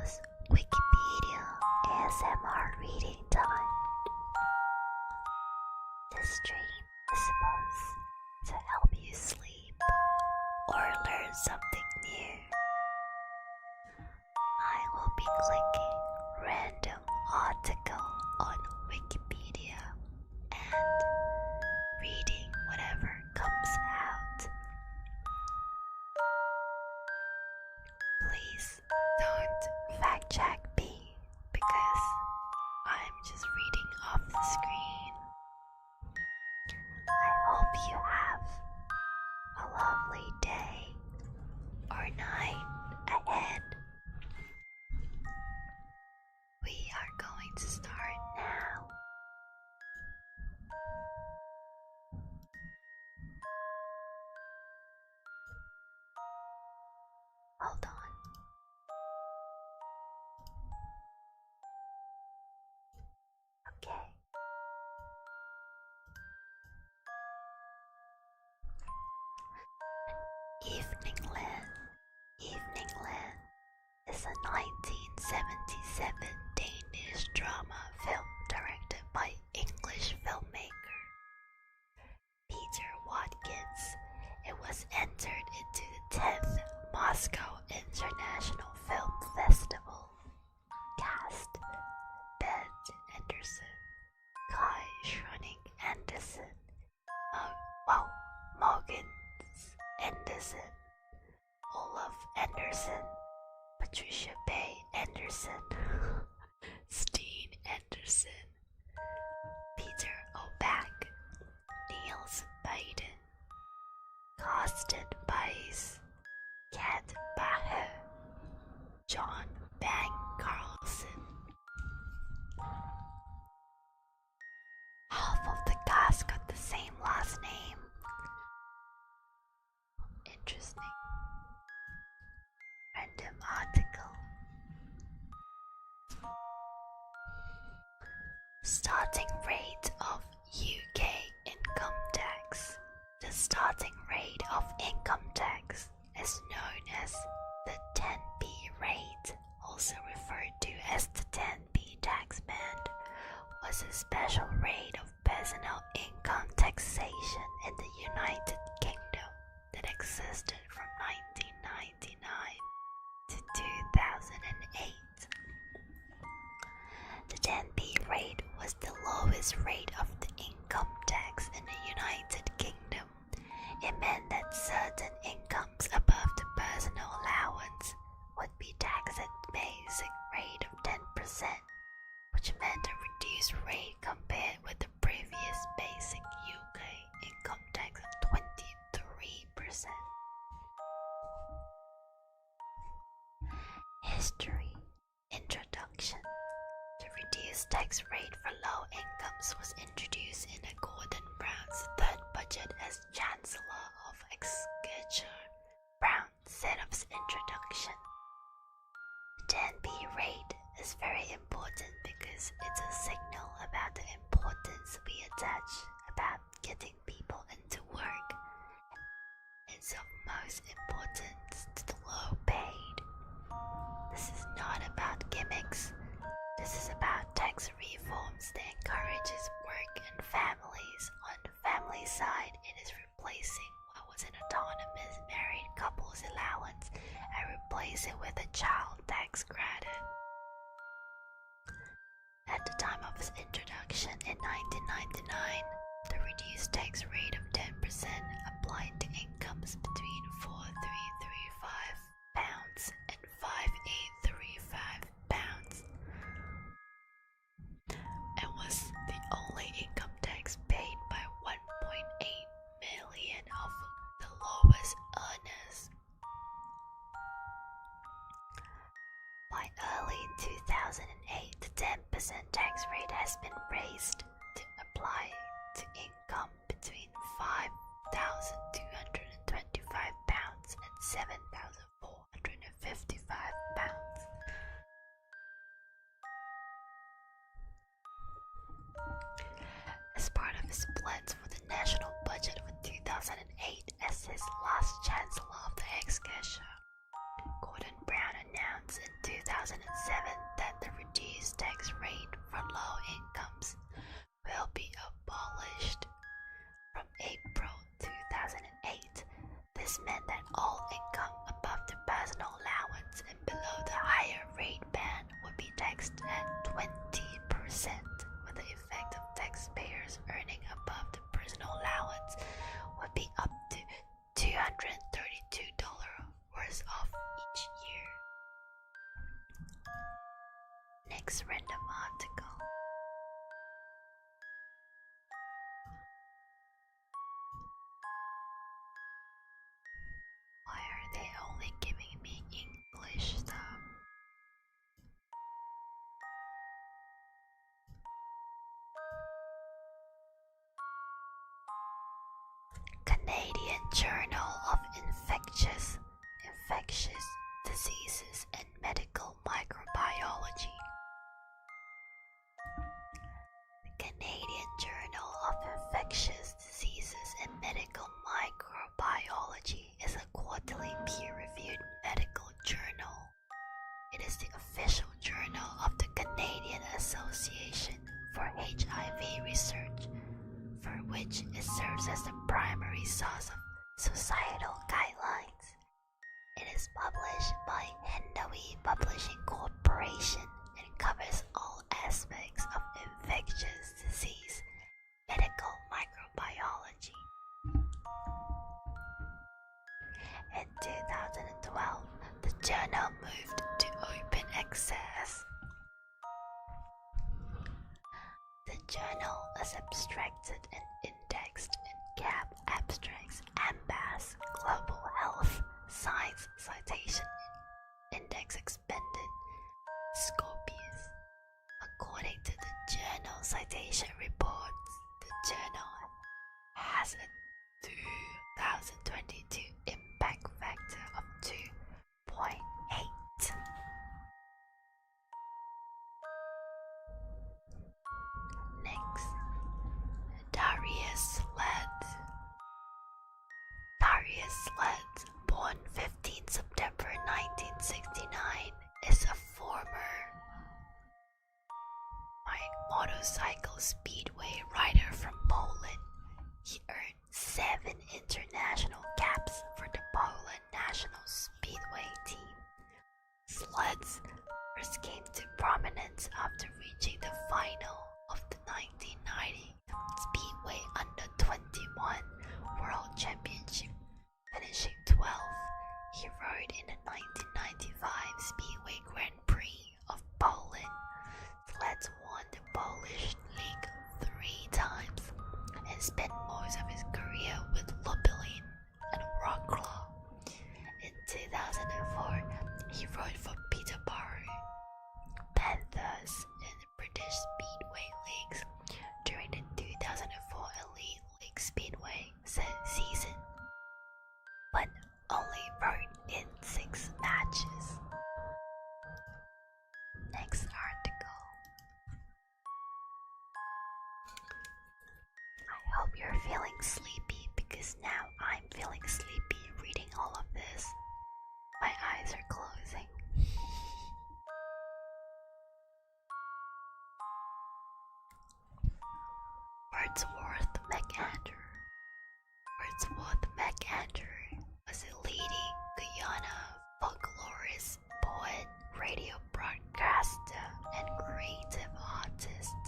was Wikipedia ASMR reading time. This stream is supposed to help you sleep or learn something new. I will be clicking random article on Wikipedia and reading whatever comes out. Please don't fact check me because I'm just reading off the screen. I hope you have a lovely day or night ahead. We are going to start now. Hold on. Okay. Evening Land is a 1977 Danish drama film directed by English filmmaker Peter Watkins. It was entered into the 10th Moscow International Film Festival. Cast: Ben Anderson, Kai Schroning Anderson, Mogens Anderson, Olaf Anderson, Patricia Bay Anderson, Steen Anderson, Peter O'Back, Niels Baden, Carsten Bice, Kat Bahe, John Bang Carlson. Half of the cast got the same last name. Interesting. Random article. Starting rate of UK income tax. The starting rate of income tax is known as the 10p rate, also referred to as the 10p tax band, was a special rate of personal income taxation in the United Kingdom that existed from 1999 to 2008. The 10p rate was the lowest rate of the income tax in the United Kingdom. It meant that certain incomes above the personal allowance would be taxed at the basic rate of 10%, which meant a reduced rate compared with the previous basic UK income tax of 23%. History. Introduction. The reduced tax rate for low incomes was introduced in Gordon Brown's third budget as Chancellor of Exchequer. Brown said of his introduction, "The 10p rate is very important because it's a signal about the importance we attach about getting people into work. It's of most importance to the low paid. This is not about gimmicks. This is about tax reforms that encourages work and families. On the family side, it is replacing what was an autonomous married couple's allowance and replace it with a child tax credit." At the time of his introduction in 1999, the reduced tax rate of 10% applied to incomes between £4,335 and £5,835, and was the only income tax paid by 1.8 million of the lowest earners. By early 2008, the 10% tax rate has been raised will be abolished. From April 2008, this meant that all income above the personal allowance and below the higher rate band would be taxed at 20%, with the effect of taxpayers earning above the personal allowance would be up to $232 worse off each year. Next random article. Why are they only giving me English though? Canadian Journal of Infectious Diseases and Medical Microbiology. The Canadian Journal of Infectious Diseases and Medical Microbiology is a quarterly peer-reviewed medical journal. It is the official journal of the Canadian Association for HIV Research, for which it serves as the primary source of societal guidelines. It is published by Hirano Publishing Corporation and covers all aspects of infectious disease, medical microbiology. In 2012, the journal moved to open access. The journal is abstracted and indexed in GAP Abstracts, AMBAS, Global Health, Science Citation, Index Expanded, Scopius. According to the journal citation reports, the journal has a 2022 impact factor of 2.8. Next, Darius Sled, born 15 September 1969, is a former motorcycle speedway rider from Poland. He earned 7 international caps for the Poland national speedway team. Sled's first came to prominence after reaching the final of the 1990 Speedway Under 21 World Championship, finishing 12th. He rode in the 1995 Speedway Grand Prix of Poland. Sled won the Polish League 3 times and spent most of his career with Lublin and Wrocław. In 2004, he rode for Peterborough Panthers in the British Speedway Leagues during the 2004 Elite League Speedway season, but only rode in 6 matches. Next article. I hope you're feeling sleepy, because now I'm feeling sleepy reading all of this. My eyes are closing. Wordsworth MacAndrew was a leading Guyana folklorist, poet, radio broadcaster, and creative artist.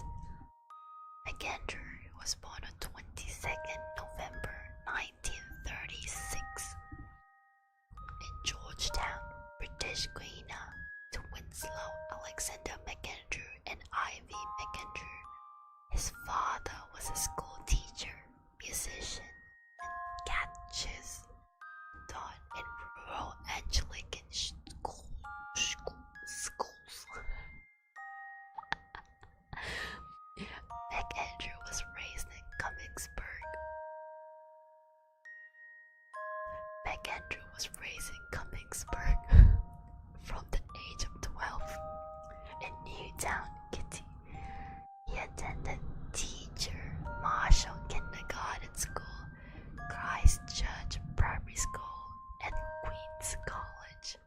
MacAndrew was born on 22nd November 1936 in Georgetown, British Guiana, to Winslow Alexander MacAndrew and Ivy MacAndrew. His father was a school teacher, musician, and catechist, taught in rural Anglican schools. MacAndrew was raised in Cummingsburg from the age of 12 in Newtown, Kitty. He attended Teacher Marshall Kindergarten School, Christ Church Primary School, and Queen's College.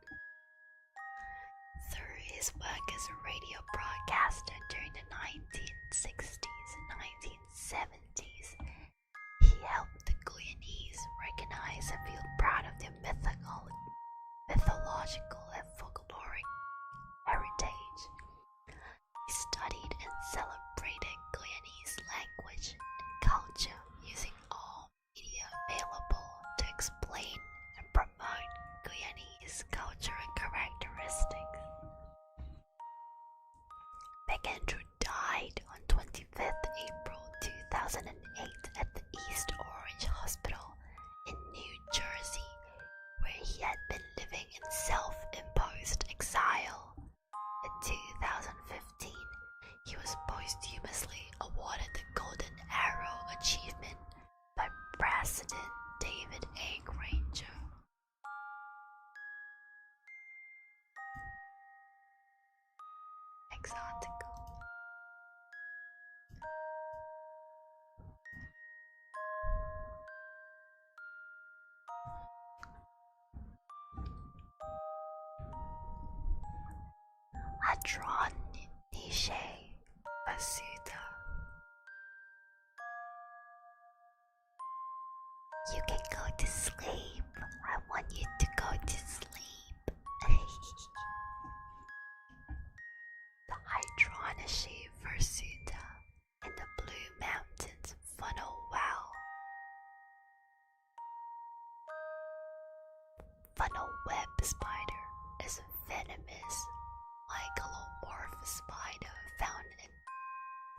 Through his work as a radio broadcaster during the 1960s and forced exile. In 2015, he was posthumously awarded the Golden Arrow Achievement by President David A. Granger. Next article. 𝙨𝙤𝙘𝙖𝙡𝙨. You can go to sleep. I want you to go to sleep. The 𝙨𝙤𝙘𝙖𝙡𝙨 in the Blue Mountains funnel well. Funnel web spider is a venomous mygalomorph spider found in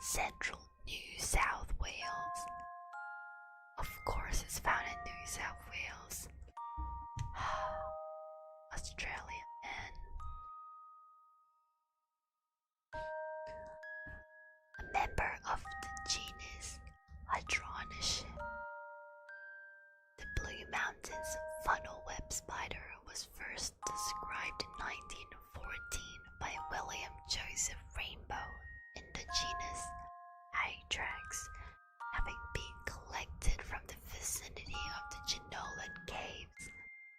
central New South Wales. Of course, it's found in New South Wales. Australia, man. A member of the genus 𝙨𝙤𝙘𝙖𝙡𝙨. The Blue Mountains funnel web spider was first described in 1914 by William Joseph Rainbow in the genus Hyrax, having been collected from the vicinity of the Jenolan Caves.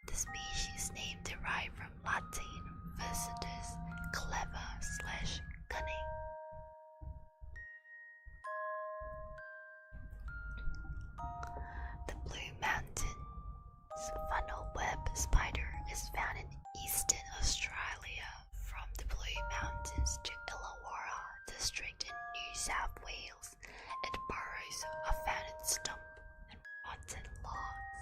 The species name derived from Latin visitus, clever/cunning. The Blue Mountains funnel web spider is found in eastern Australia from the Blue Mountains to Illawarra district in New South Wales. Its burrows are found in stump and rotten logs.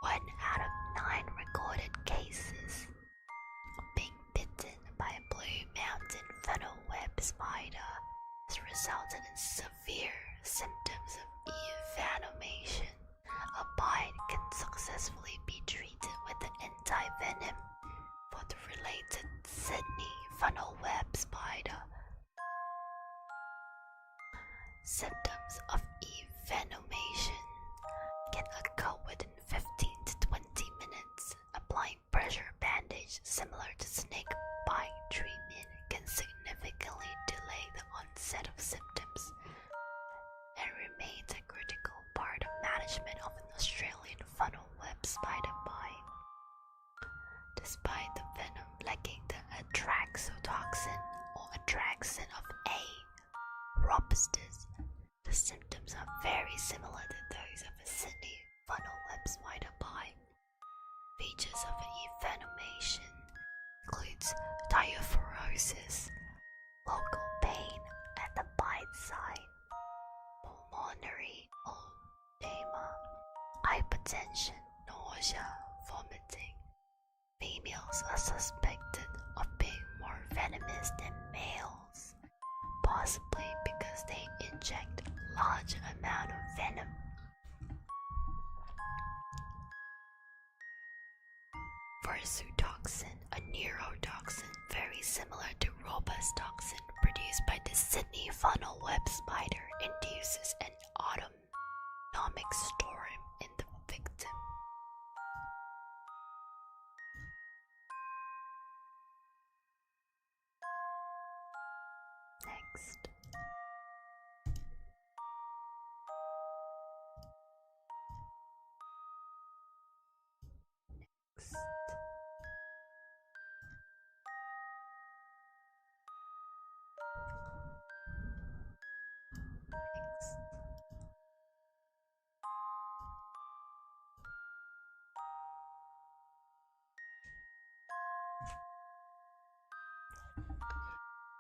1 out of 9 recorded cases of being bitten by a Blue Mountain funnel web spider has resulted in severe symptoms of envenomation. A bite can successfully be treated with an anti-venom for the related Sydney funnel web spider. Symptoms of envenomation can occur within 15 to 20 minutes. Applying pressure bandage similar to snake bite treatment can significantly delay the onset of symptoms and remains a critical part of management of an Australian funnel web spider bite. Despite the venom lacking the atraxotoxin or atraxin of A. robustus, the symptoms are very similar to those of a Sydney funnel web spider bite. Features of envenomation includes diaphoresis, local pain at the bite site, pulmonary edema, hypertension, nausea, vomiting. Females are suspected of being more venomous than males, possibly because they inject large amount of venom. Vtubers, a neurotoxin very similar to robustoxin produced by the Sydney funnel web spider, induces an autonomic storm in the victim. Next.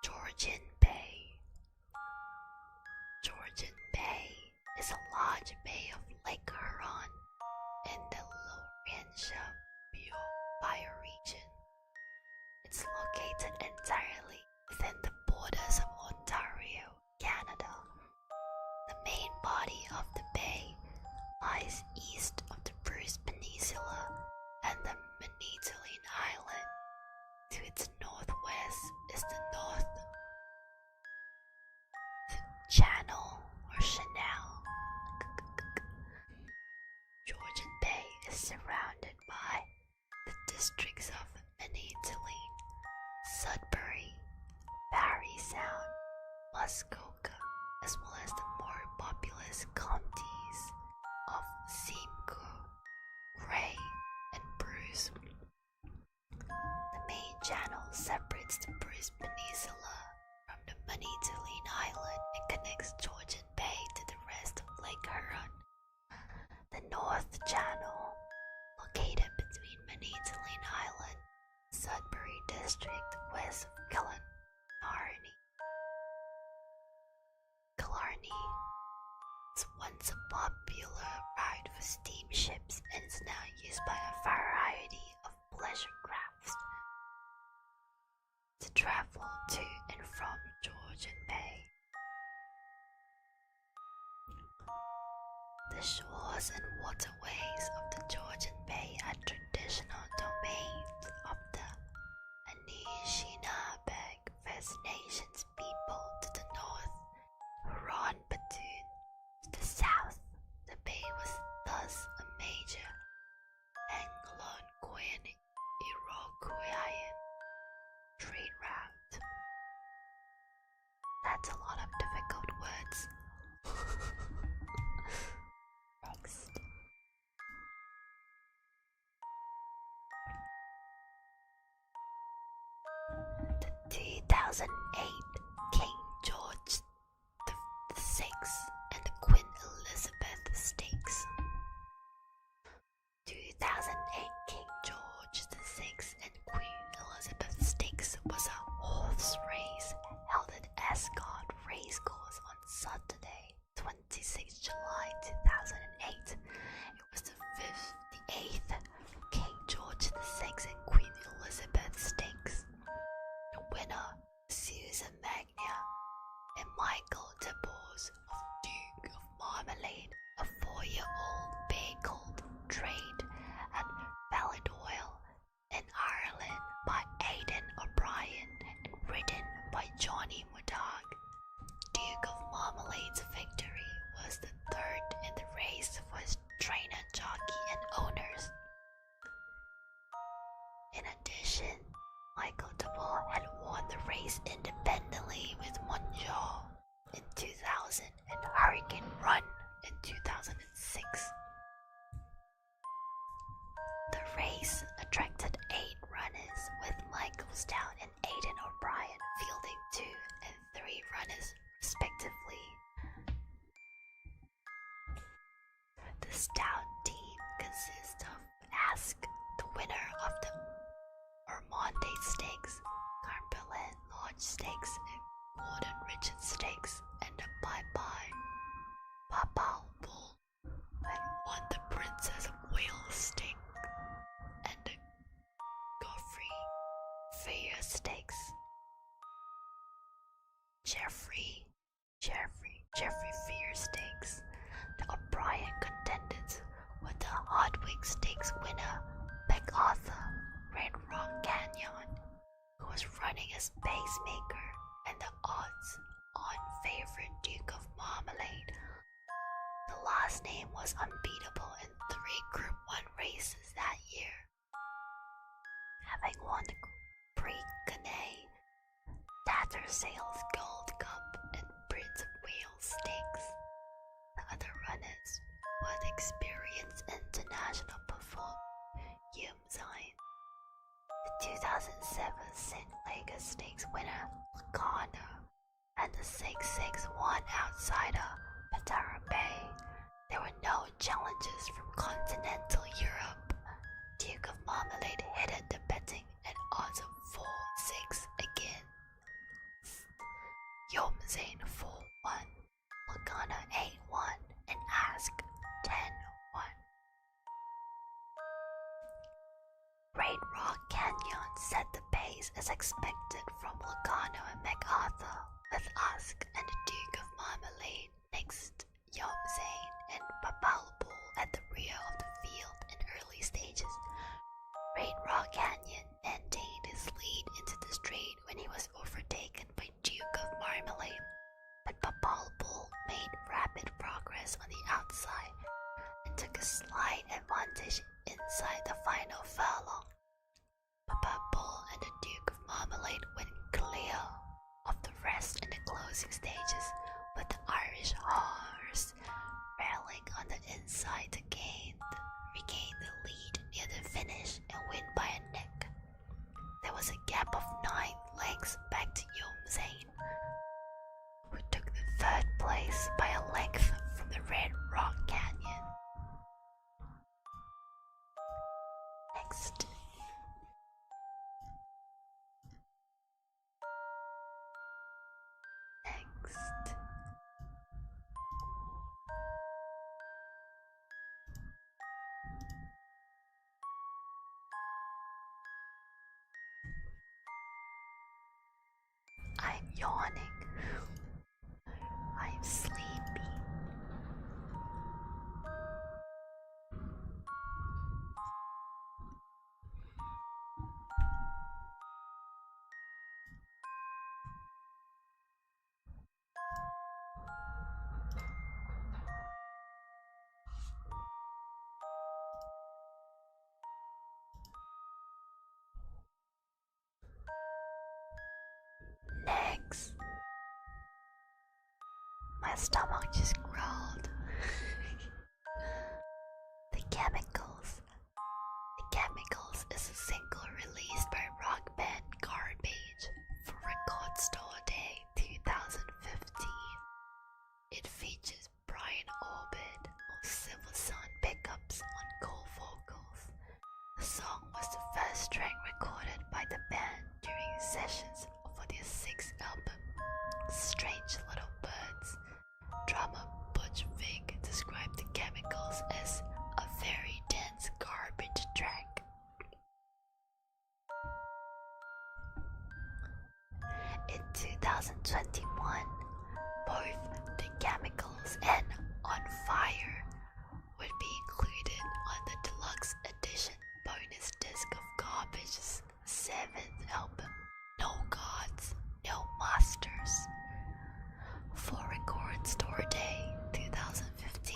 Georgian Bay. Georgian Bay is a large bay of Lake Huron in the Laurentia bioregion. It's located entirely within the borders of Ontario, Canada. The main body of the bay lies east of the Bruce Peninsula and the Manitoulin Island. its northwest is the North Channel or Chanel. Georgian Bay is surrounded by the districts of Manitoulin, Sudbury, Parry Sound, Muskoka, as well as the more populous counties of Simcoe, Grey, and Bruce. The main channel separates the Bruce Peninsula from the Manitoulin Island and connects Georgian Bay to the rest of Lake Huron. The North Channel, located between Manitoulin Island and Sudbury District west of Killarney, was once a popular route for steamships and is now used by a variety of pleasure crafts to travel to and from Georgian Bay. The shores and waterways of the Georgian Bay are traditional domains of the Anishinaabe First Nations people to the north, Huron-Batun to the south. The bay was thus a major Anglo-Iroquoian trade route. That's a lot of difficult words. Next. The 2008 King George VI and the Queen Elizabeth Stakes. 2008 King George VI and Queen Elizabeth Stakes was a horse race held at Ascot Racecourse on Saturday, 26 July 2008. It was the 58th King George VI and Queen Elizabeth Stakes. The winner, Susan Magnia and Michael de Boers of Duke of Marmalade, a 4-year-old bay colt trained at Ballidoyle in Ireland by Aidan O'Brien and ridden by Johnny Murdoch. Duke of Marmalade's victory was the third in the race for his trainer, jockey, and owners. In addition, Michael de Boer had won the race independently with Monjol in 2000 and Hurricane Run in 2006. The race attracted 8 runners, with Michael Stout and Aidan O'Brien fielding 2 and 3 runners respectively. The Stout team consists of Ask, the winner of the Ormonde Stakes, Cumberland Lodge Stakes, and Gordon Richard Stakes, and the Bye-Bye Papal Bull, who had won the Princess of Wales Stake and the Godfrey Fair Stakes. Jeffrey Fair Stakes. The O'Brien contenders with the Hardwick Stakes winner, MacArthur Red Rock Canyon, who was running as pacemaker, and the odds-on favorite Duke of Marmalade. The last name was unbeatable in 3 Group 1 races that year, having won the Prix Gannet, Tattersall's Gold Cup, and Prince of Wales Stakes. The other runners were the experienced international performer 𝙨𝘼𝙂𝙖, the 2007 St. Leger Stakes winner Lugano, and the 661 outsider Matara Bay. There were no challenges from continental Europe. Duke of Marmalade headed the betting at odds of 4-6 again. 𝙨𝘂𝙂𝙖 4-1, Lugano 8-1, and Ask 10-1. Great Rock Canyon set the pace as expected from Lugano and MacArthur, with Ask and the Duke of Marmalade next, 𝙨𝘂𝙂𝙖 and Papal Bull at the rear of the field in early stages. Great Rock Canyon maintained his lead into progress on the outside and took a slight advantage inside the final furlong. Papa Bull and the Duke of Marmalade went clear of the rest in the closing stages, with the Irish horse rallying on the inside to regain the lead near the finish and win by a neck. There was a gap of 9 lengths back to 𝙨𝙬𝙖𝙡𝙨, who took the 3rd place by a length from the Red Rock Canyon. Next. I'm yawning. I'm sleepy. Next. My stomach just growled. The Chemicals. The Chemicals is a single released by rock band Garbage for Record Store Day 2015. It features Brian Orbit of Silver Sun pickups on co-vocals. The song was the first track recorded by the band during sessions for their 6th album, Strange Little Birds. Drummer Butch Vig described the Chemicals as a very dense garbage track. In 2021, both the Chemicals and On Fire would be included on the deluxe edition bonus disc of Garbage's 7th album, No Gods, No Masters. For Record Store Day 2015,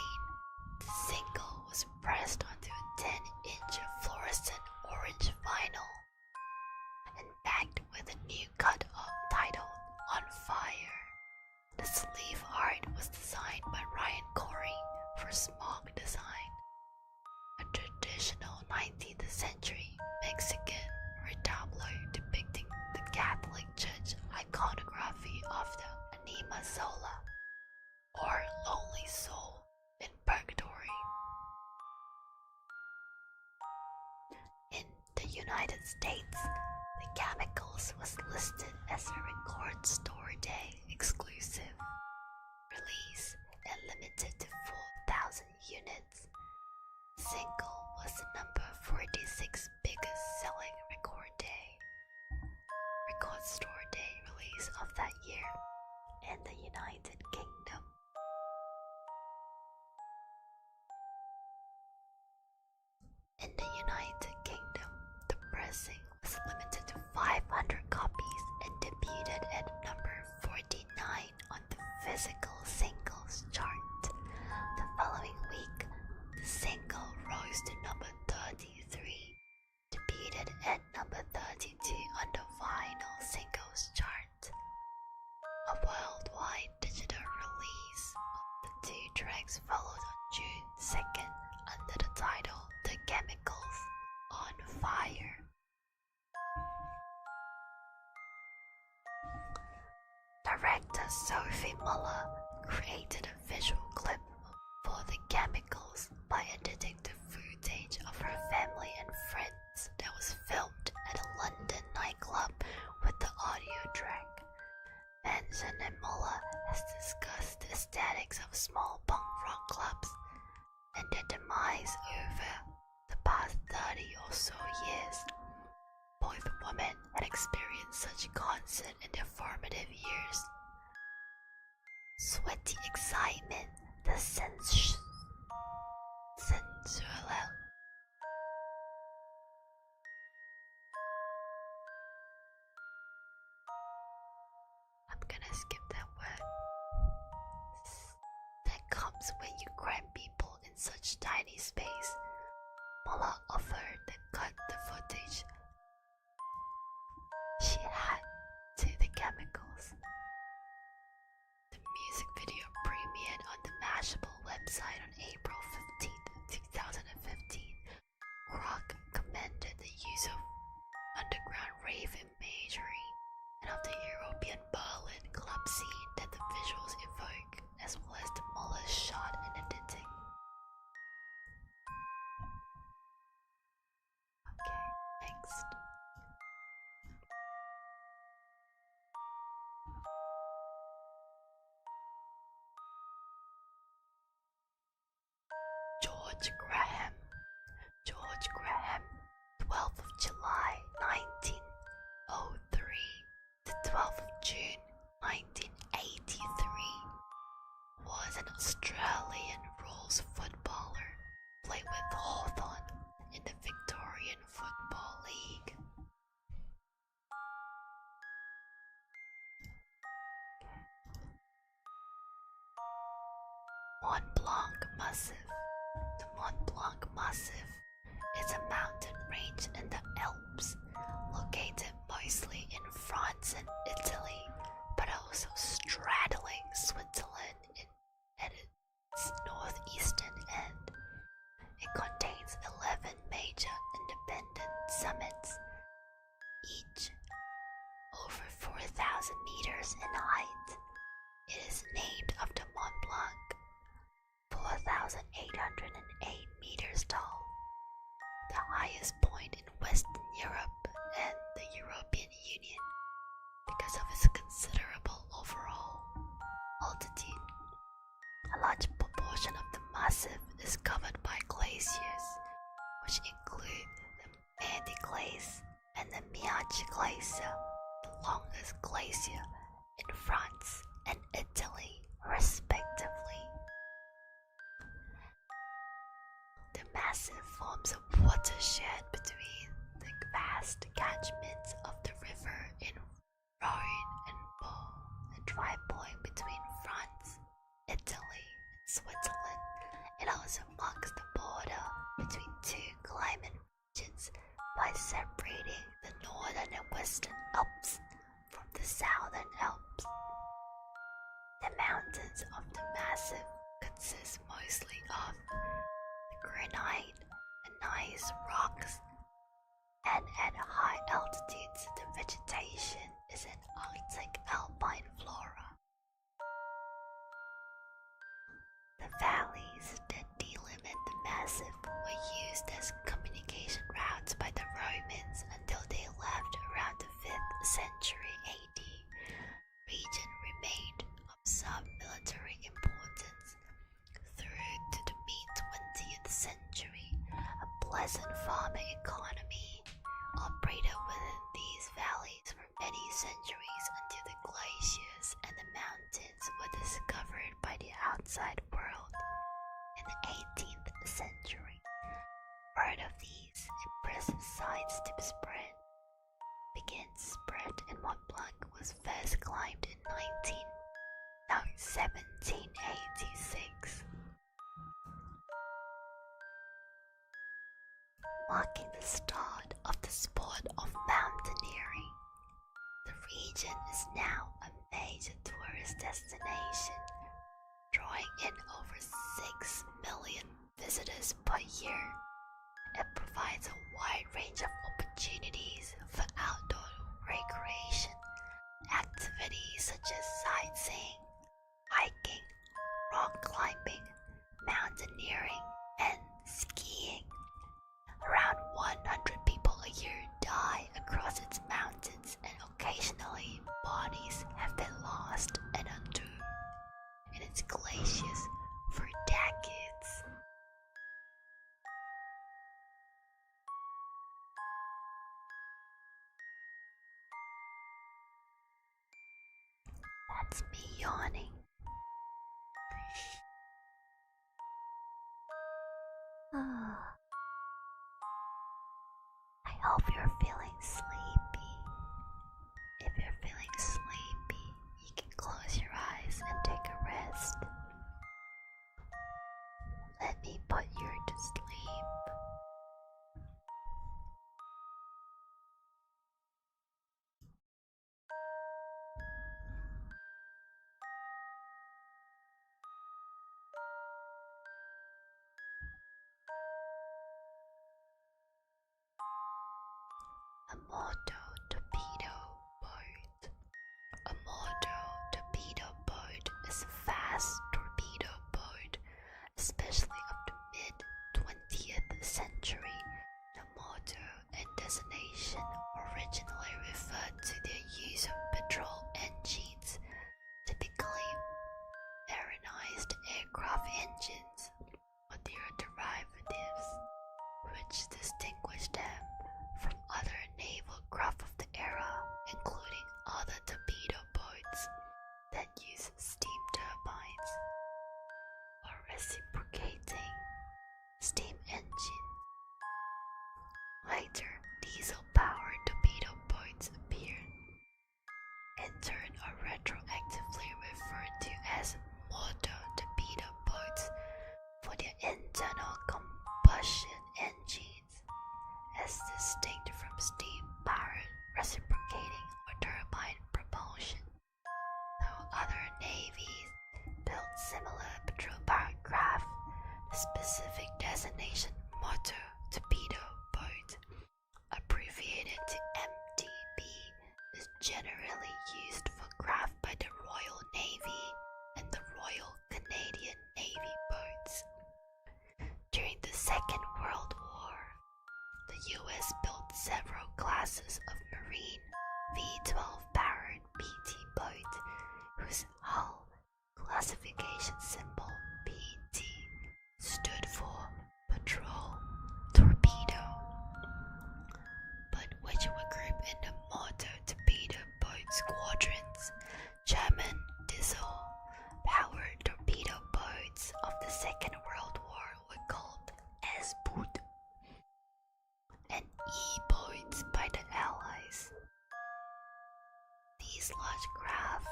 the single was pressed onto a 10-inch fluorescent orange vinyl and backed with a new cut titled On Fire. The sleeve art was designed by Ryan Corey for Smog Design, a traditional 19th century Mexican retablo depicting the Catholic Church iconography of the Anima Sola, or Lonely Soul, in Purgatory. In the United States, the Chemicals was listed as a Record Store Day exclusive release and limited to 4,000 units. The single was the number 46 biggest selling Record Store Day release of that year in the United Kingdom. In the United Kingdom, the pressing was limited to 500 copies and debuted at number 49 on the physical singles chart. The following week, the single rose to number 33, debuted at number 32 on the vinyl singles chart. A worldwide digital release of the 2 tracks followed on June 2nd under the title The Chemicals On Fire. Director Sophie Muller created a visual clip for The Chemicals by editing the footage of her family and friends that was filmed at a London nightclub with the audio track. Manson and Muller has discussed the aesthetics of small punk rock clubs and their demise over the past 30 or so years. Both women had experienced such concert in their formative years. Sweaty excitement, the sensual. I'm gonna skip that word. That comes comes when you cram people in such tiny space. Mola offered to cut the footage she had to the chemicals. The music video premiered on the Mashable website on April 15, 2015. Kroc commended the use of underground rave imagery and of the European Berlin club scene that the visuals evoke, as well as the Muller's shot and editing. Okay, next. George Graham. George Graham, 12th of July 1903 to 12th of June 1983, was an Australian rules footballer, played with Hawthorn in the Victorian Football League. Mont Blanc Massif. The Mont Blanc Massif is a mountain range in the Alps, located mostly in France and Italy, but also straddling Switzerland at its northeastern end. It contains 11 major independent summits, each over 4,000 meters in height. It is named after Mont Blanc, 4,808 meters tall, the highest point in Western Europe and the European Union because of its considerable overall altitude. A large proportion of the massif is covered by glaciers, which include the Mende Glacier and the Miage Glacier, the longest glacier in France and Italy, respectively. The massif forms a watershed between the vast catchments of the river in Rhone and Po, a dry point between France, Italy, and Switzerland. It also marks the border between two climate regions by separating the northern and western Alps from the southern Alps. The mountains of the massif consist mostly of granite and gneiss rocks, and at high altitudes the vegetation is an Arctic alpine flora. The valleys that delimit the massif were used as communication routes by the Romans until they left around the 5th century AD. The region remained of some military importance through to the mid-20th century. A pleasant farming economy operated within these valleys for many centuries until the glaciers and the mountains were discovered by the outside world in the 18th century. Word of these impressive sights began to spread, and Mont Blanc was first climbed in 1786. Marking the start of the sport of mountaineering. The region is now a major tourist destination, drawing in over 6 million visitors per year. It provides a wide range of opportunities for outdoor recreation, activities such as sightseeing, hiking, rock climbing, mountaineering, and skiing. Around 100 people a year die across its mountains, and occasionally bodies have been lost and entombed in its glaciers for decades. That's me yawning. I hope you're feeling sleepy. If you're feeling sleepy, you can close your eyes and take a rest. me put you to sleep. A model torpedo boat. A model torpedo boat is a fast torpedo boat, especially of the mid-20th century. The motto and designation originally referred to their use of petrol engines, typically marinized aircraft engines, or their derivatives, which distinguished them from other naval craft of the era, including other torpedo boats that use steam turbines or reciprocating steam engines. Later, diesel-powered torpedo boats appeared, in turn are retroactively referred to as motor torpedo boats for their internal combustion engines, as distinct from steam-powered reciprocating or turbine propulsion. Though other navies built similar petrol-powered craft, the specific designation motor torpedo boat, abbreviated to MTB, is generally used for craft by the Royal Navy and the Royal Canadian Navy boats. During the Second World War, the US built several classes of marine V-12 powered PT boat, whose hull classification symbol PT stood for patrol torpedo, but which were grouped in the motor torpedo boat squadrons. German diesel-powered torpedo boats of the Second World War were called S-Boot and E-boats by the Allies. These large craft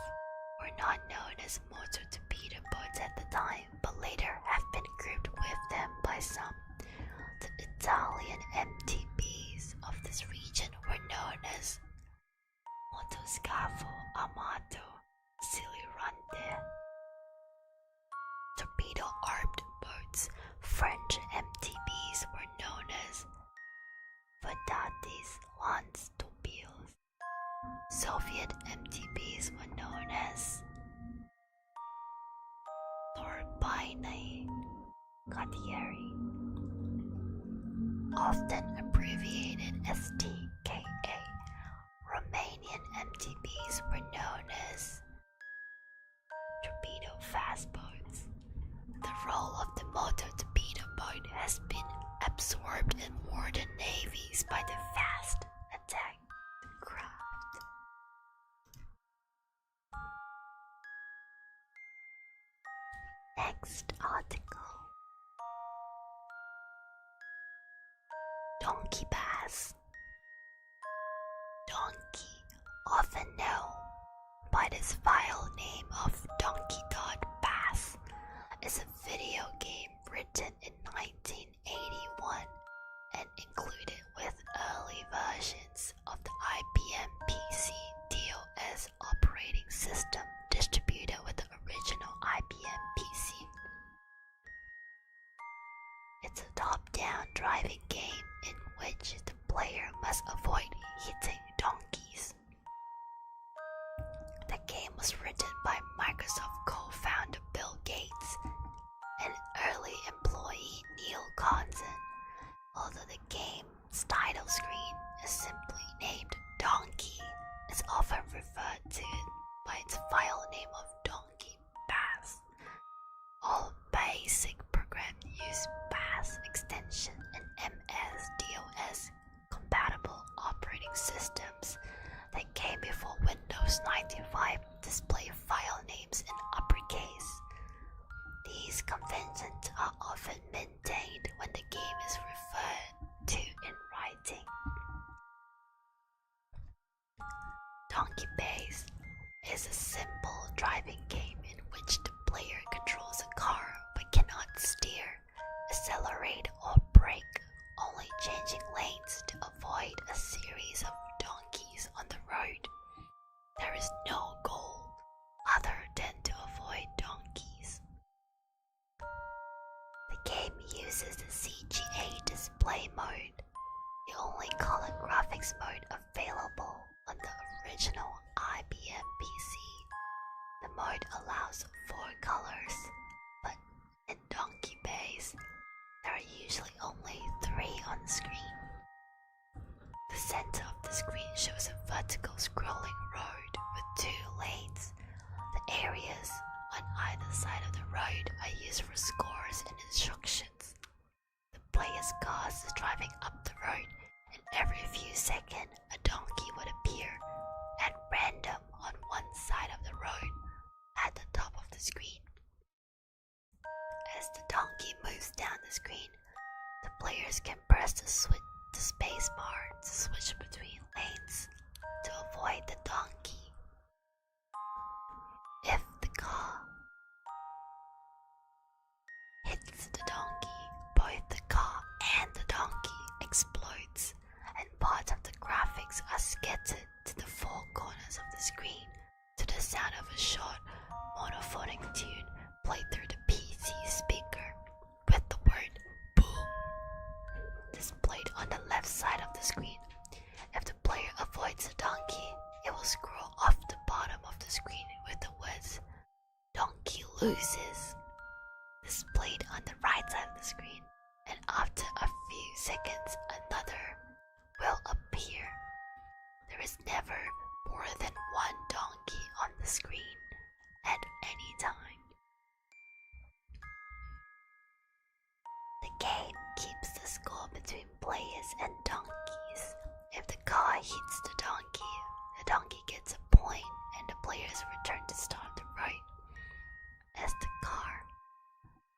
were not known as motor torpedo boats at the time, but later have been grouped with them by some. The Italian MTBs of this region were known as Motoscafo Amato Silurante. Torpedo-armed boats, French MTBs, were known as Vedatis Lance-Torpedos. Soviet MTBs were known as Turbine Cartieri, often abbreviated as TKA. Romanian MTBs were known as torpedo fast boats. The role of the motor torpedo boat has been absorbed in modern navies by the fast attack craft. Next article. Donkey bass. Donkey, often known by this vile name of Donkey Dog Bass, is a video game written in 1981 and included with early versions of the IBM PC DOS operating system distributed with the original IBM PC. It's a top-down driving game in which the player must avoid hitting donkeys. The game was written by Microsoft co-founder Bill Gates and early employee Neil Conson, although the game's title screen is simply named Donkey. It's often referred to by its file name of Donkey Bass. All basic programs use Bass extension and MS-DOS compatible operating systems that came before Windows 95 display file names in uppercase. These conventions are often maintained when the game is referred to in writing. Donkey Bass is a simple driving game in which the player controls a car but cannot steer, uses the CGA display mode, the only color graphics mode available on the original IBM PC. The mode allows 4 colors, but in Donkey Base, there are usually only 3 on the screen. The center of the screen shows a vertical scrolling road with 2 lanes. The areas on either side of the road are used for scores and instructions. The player's car is driving up the road, and every few seconds a donkey would appear at random on one side of the road at the top of the screen. As the donkey moves down the screen, the players can press the space bar to switch between lanes to avoid the donkey. If the car hits the donkey, both the car and the donkey explodes, and parts of the graphics are scattered to the 4 corners of the screen to the sound of a short monophonic tune played through the PC speaker with the word boom displayed on the left side of the screen. If the player avoids the donkey, it will scroll off the bottom of the screen with the words "Donkey loses" displayed on the right side of the screen, and after a few seconds another will appear. There is never more than 1 donkey on the screen at any time. The game keeps the score between players and donkeys. If the car hits the donkey gets a point and the players return to start the road. As the car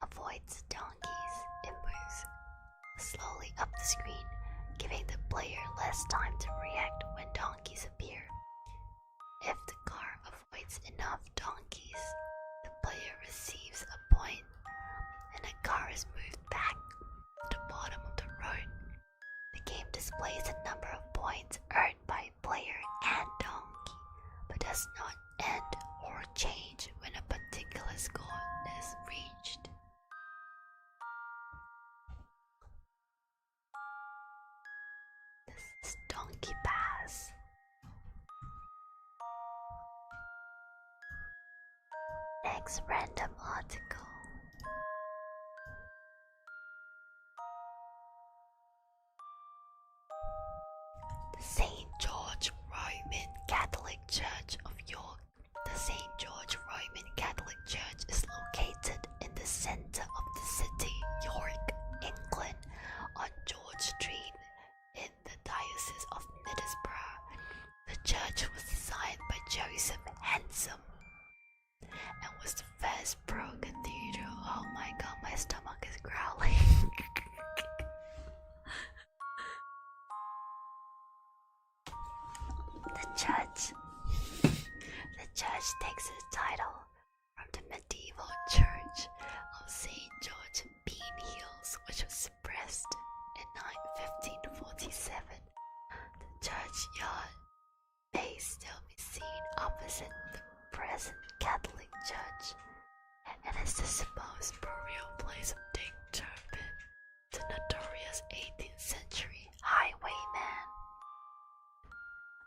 avoids donkeys, it moves slowly up the screen, giving the player less time to react when donkeys appear. If the car avoids enough donkeys, the player receives a point, and the car is moved back to the bottom of the road. The game displays the number of points earned by player and donkey, but does not end or change when a particular score is reached. This is Donkey Pass. Next random article. The St. George Roman Catholic Church of York. The St. George Roman Catholic Church is located in the center of the city, York, England, on George Street in the Diocese of Middlesbrough. The church was designed by Joseph Hansom and was the first pro-cathedral. Oh my god, my stomach is growling. The church takes its title from the medieval church of St. George Bean Hills, which was suppressed in 1547. The churchyard may still be seen opposite the present Catholic Church, and is the supposed burial place of Dick Turpin, the notorious 18th century highwayman.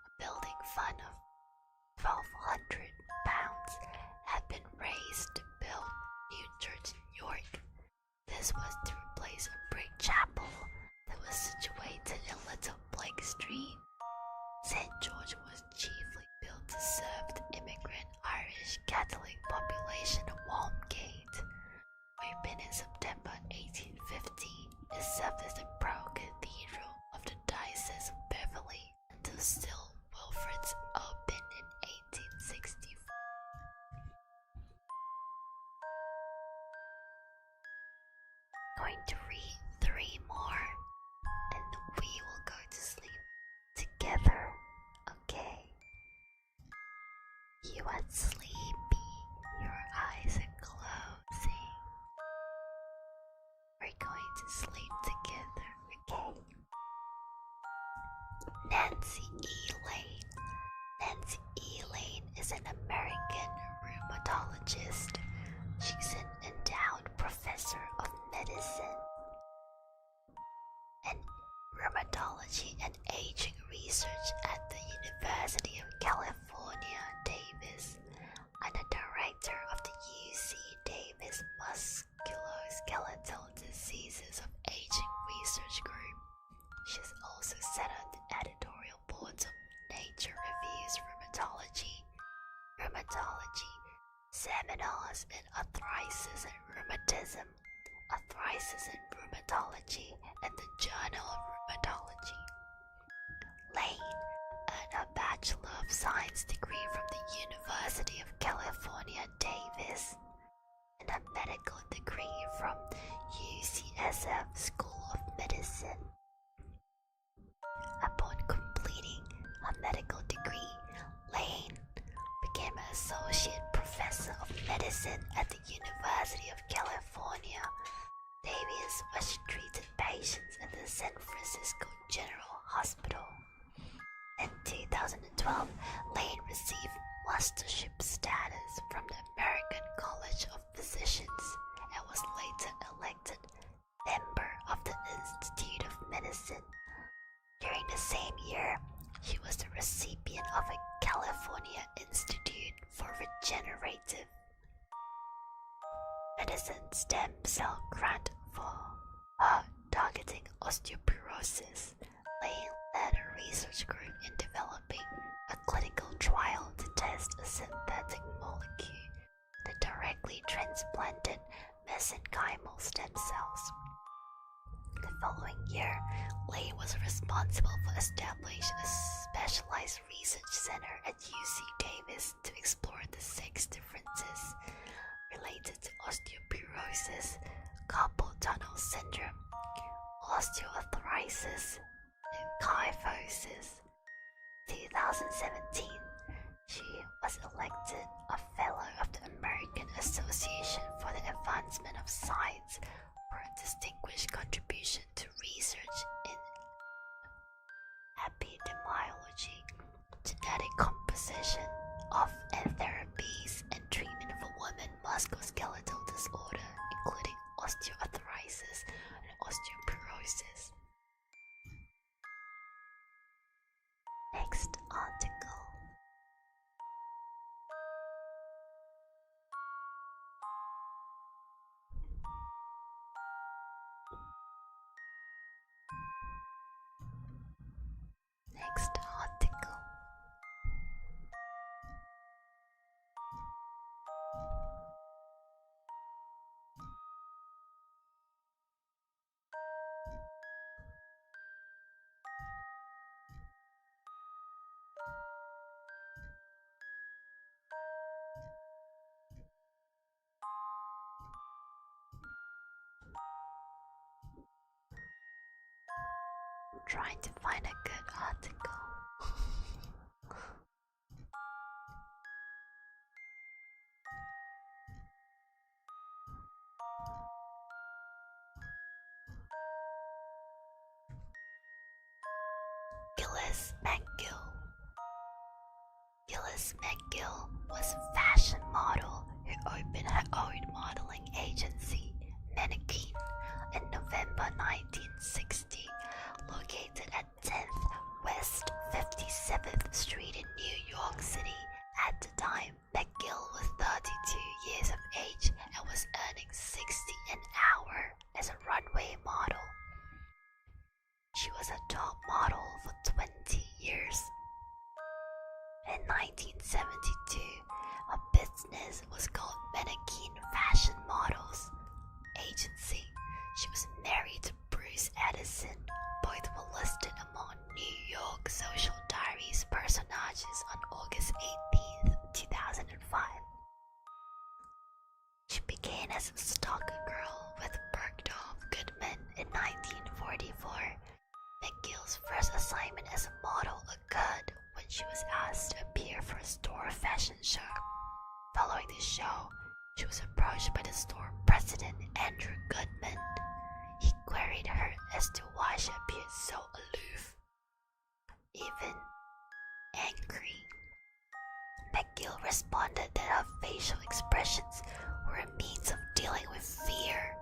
A building fund of £1,200 had been raised to build new church in York. This was to replace a brick chapel that was situated in Little Blake Street. St. George was chiefly built to serve the immigrant Irish Catholic population of Walmgate. Opened in September 1850, it served as the pro-cathedral of the Diocese of Beverley until still Wilfrid's opened in 1864. Going to read 3 more, and we will go to sleep together, okay? You are sleepy, your eyes are closing. We're going to sleep together, okay? Nancy E. Lane. Nancy E. Lane is an American rheumatologist. She's an endowed professor of medicine Rheumatology and Aging Research at the University of California, Davis, and the director of the UC Davis Musculoskeletal Diseases of Aging Research Group. She's also sat on the editorial boards of Nature Reviews Rheumatology, Seminars in Arthritis and Rheumatism, Arthritis and Rheumatology, and the Journal of Rheumatology. Lane earned a Bachelor of Science degree from the University of California, Davis, and a medical degree from UCSF School of Medicine. Upon completing her medical degree, Lane became an associate professor of medicine at the University of California, Davis, where she treated patients at the San Francisco General Hospital. In 2012, Lane received mastership status from the American College of Physicians and was later elected member of the Institute of Medicine. During the same year, she was the recipient of a California Institute for Regenerative Medicine stem cell grant for her targeting osteoporosis. Lane led a research group in developing a clinical trial to test a synthetic molecule that directly transplanted mesenchymal stem cells. The following year, Lane was responsible for establishing a specialized research center at UC Davis to explore the 6 differences related to osteoporosis, carpal tunnel syndrome, osteoarthritis, and kyphosis. 2017, she was elected a Fellow of the American Association for the Advancement of Science for a distinguished contribution to research in epidemiology, genetic composition of and therapies and treatment for women musculoskeletal disorder, including osteoarthritis and osteoporosis. Next article. Next article. I'm trying to find a good article. Gillis McGill was a fashion model who opened her own modeling agency, Mannequin, in November 1960, located at 10th West 57th Street in New York City. At the time, McGill was 32 years of age and was earning $60 an hour as a runway model. She was a top model for 20 years. In 1972, her business was called Mannequin Fashion Models Agency. She was married to Bruce Addison. Both were listed among New York Social Diaries personages on August 18, 2005. She began as a stalker girl with Bergdorf Goodman in 1944. McGill's first assignment as a model occurred when she was asked to appear for a store fashion show. Following the show, she was approached by the store president, Andrew Goodman. He queried her as to why she appeared so aloof, even angry. McGill responded that her facial expressions were a means of dealing with fear.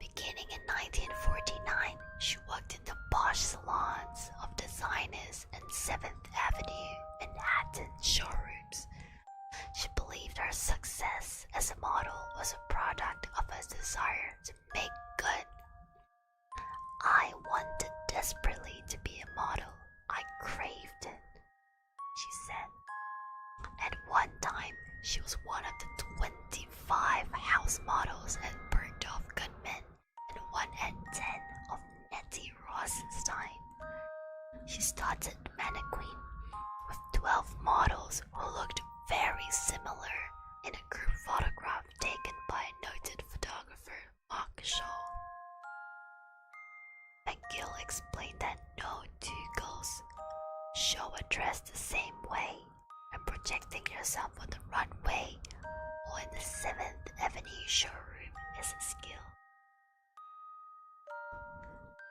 Beginning in 1949, She worked in the posh salons of designers and 7th Avenue Manhattan showrooms. She believed her success as a model was a product of her desire to make good. I wanted desperately to be a model. I craved it, she said. At one time, she was one of the 25 house models at Bergdorf Goodman and one at 10 of Nettie Rosenstein. She started Mannequin with 12 models who looked very similar in a group photograph taken by noted photographer Mark Shaw. McGill explained that no two girls show a dress the same way, and projecting yourself on the runway or in the 7th Avenue showroom is a skill.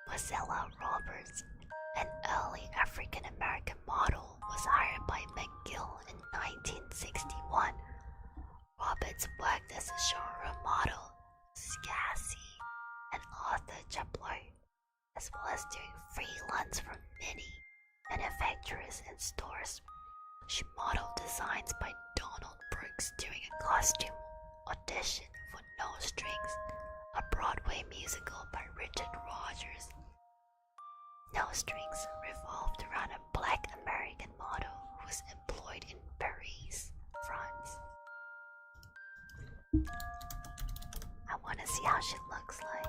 Marcella Roberts, an early African American model, was hired by McGill in 1961. Roberts worked as a showroom model, Scassi, and Arthur Chaplow, as well as doing freelance for many manufacturers and stores. She modeled designs by Donald Brooks during a costume audition for No Strings, a Broadway musical by Richard Rogers. No Strings revolved around a black American model who was employed in Paris, France. I want to see how she looks like.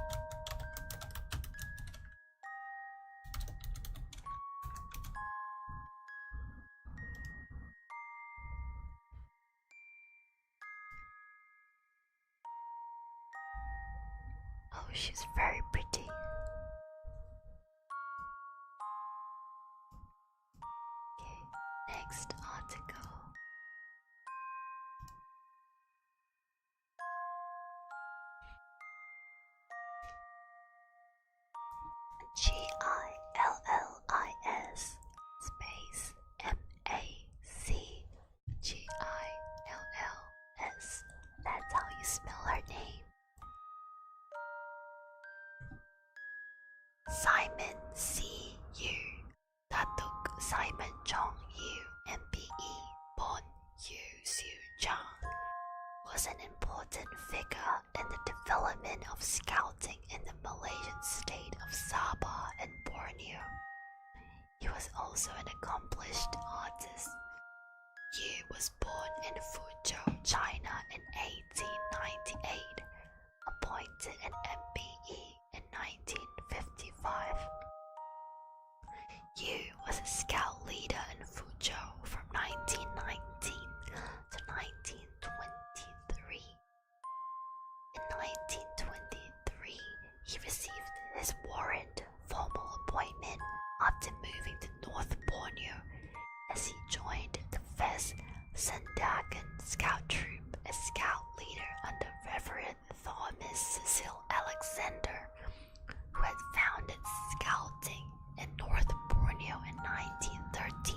Oh, she's very pretty. Okay, next article. GILLIS space MACGILLS. That's how you spell her name. Simon C. Yu, Datuk Simon Chong Yu, MBE, Bon Yu Siu Chang, was an important figure in the development of scouting in the Malaysian state of Sabah and Borneo. He was also an accomplished artist. Yu was born in Fuzhou, China in 1898, appointed an MBE in 1955. Yu was a scout leader in Fuzhou from 1919 to 1923. In 1923, he received his warrant formal appointment after moving to North Borneo as he joined the 1st Sandakan Scout Troop as scout leader under Reverend Thomas Cecil Alexander, who had founded scouting in North Borneo in 1913.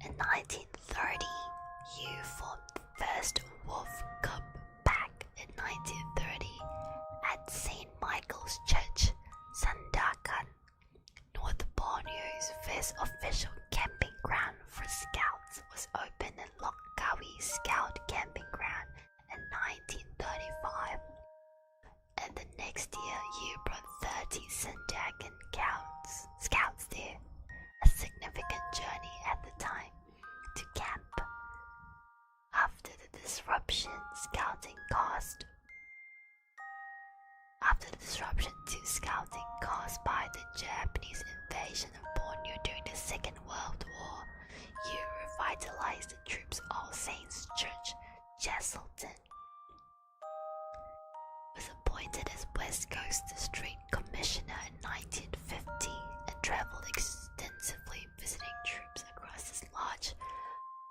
In 1930, Yu formed the first Wolf Cub pack in 1930 at St. Michael's Church, Sandakan, North Borneo's first official camping ground for scouts was opened in Lokkawi Scout Camping Ground in 1935. And the next year, Yu brought 30 Sandakan scouts there, a significant journey at the time, to camp. After the disruption to scouting caused by the Japanese invasion of Borneo during the Second World War, Yu revitalized the troops' All Saints Church, Jesselton. Was appointed as West Coast District Commissioner in 1950 and traveled extensively visiting troops across this large,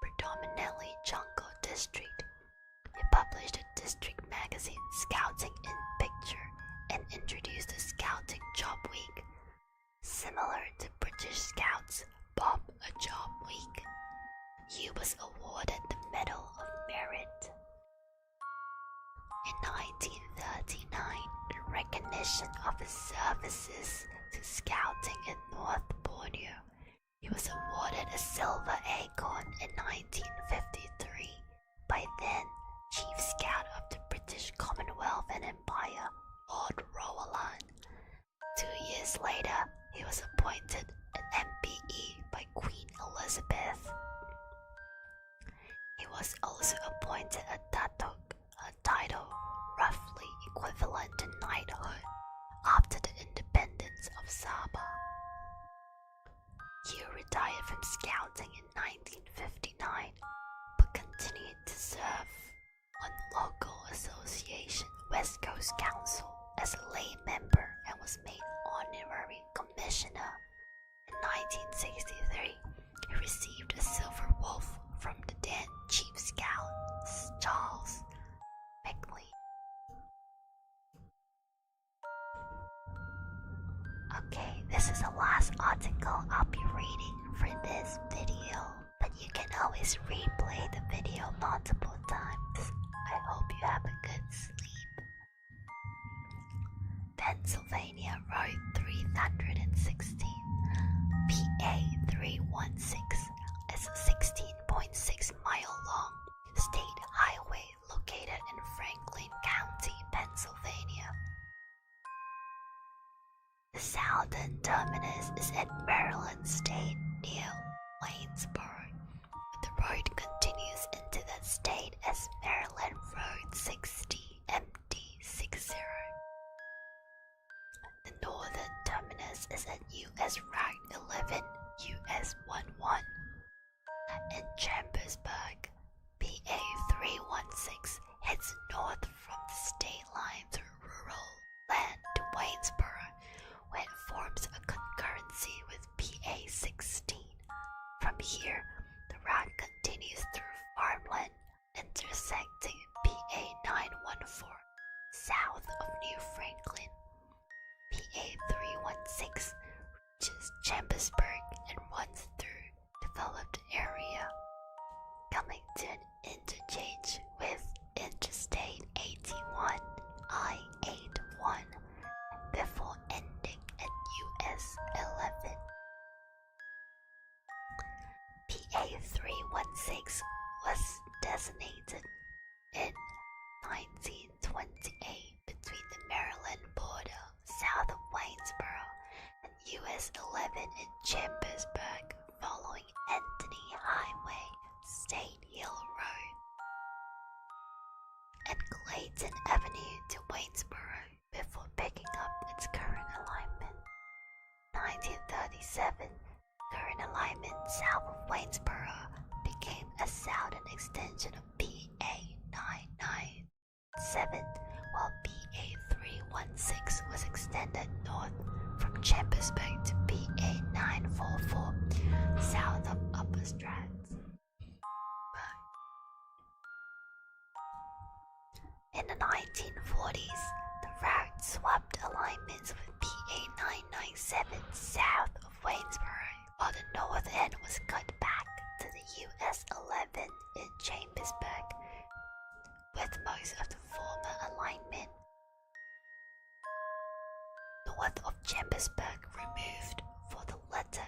predominantly jungle district. He published a district magazine, Scouting in Picture, and introduced the Scouting Job Week, similar to British Scouts' Bob a Job Week. Yu was awarded the Medal of Merit. In 1939, the recognition of his services to scouting in North Borneo. He was awarded a Silver Acorn in 1953 by then Chief Scout of the British Commonwealth and Empire, Lord Rowland. 2 years later, he was appointed an MBE by Queen Elizabeth. He was also appointed a title roughly equivalent to knighthood after the independence of Sabah. He retired from scouting in 1959, but continued to serve on local association West Coast Council as a lay member and was made honorary commissioner. In 1963, he received a silver wolf from the then Chief Scout Charles Beckley. Okay, this is the last article I'll be reading for this video, but you can always replay the video multiple times. I hope you have a good sleep. Pennsylvania Road 316, PA 316 is a 16.6 mile long state highway located in Franklin County, Pennsylvania. The southern terminus is at Maryland State near Waynesboro. The road continues into that state as Maryland Road 60 MD60. The northern terminus is at US Route 11 US 11 in Chambersburg. PA 316 heads north from the state line through rural land to Waynesboro, where it forms a concurrency with PA 16. From here, the route continues through farmland, intersecting PA 914 south of New Franklin. PA 316 reaches Chambersburg and runs through developed area, coming to an interchange with Interstate 81 I-81 before ending at US 11. PA 316 was designated in 1928 between the Maryland border south of Waynesboro and US 11 in Chambersburg following Anthony Highway, State Hill Road, and Clayton Avenue to Waynesboro before picking up its current alignment. 1937, current alignment south of Waynesboro became a southern extension of PA 997, while PA 316 was extended north from Chambersburg to PA 944 south of Upper Stratford. In the 1940s, the route swapped alignments with PA 997 south of Waynesboro, while the north end was cut back to the US 11 in Chambersburg, with most of the former alignment north of Chambersburg removed for the latter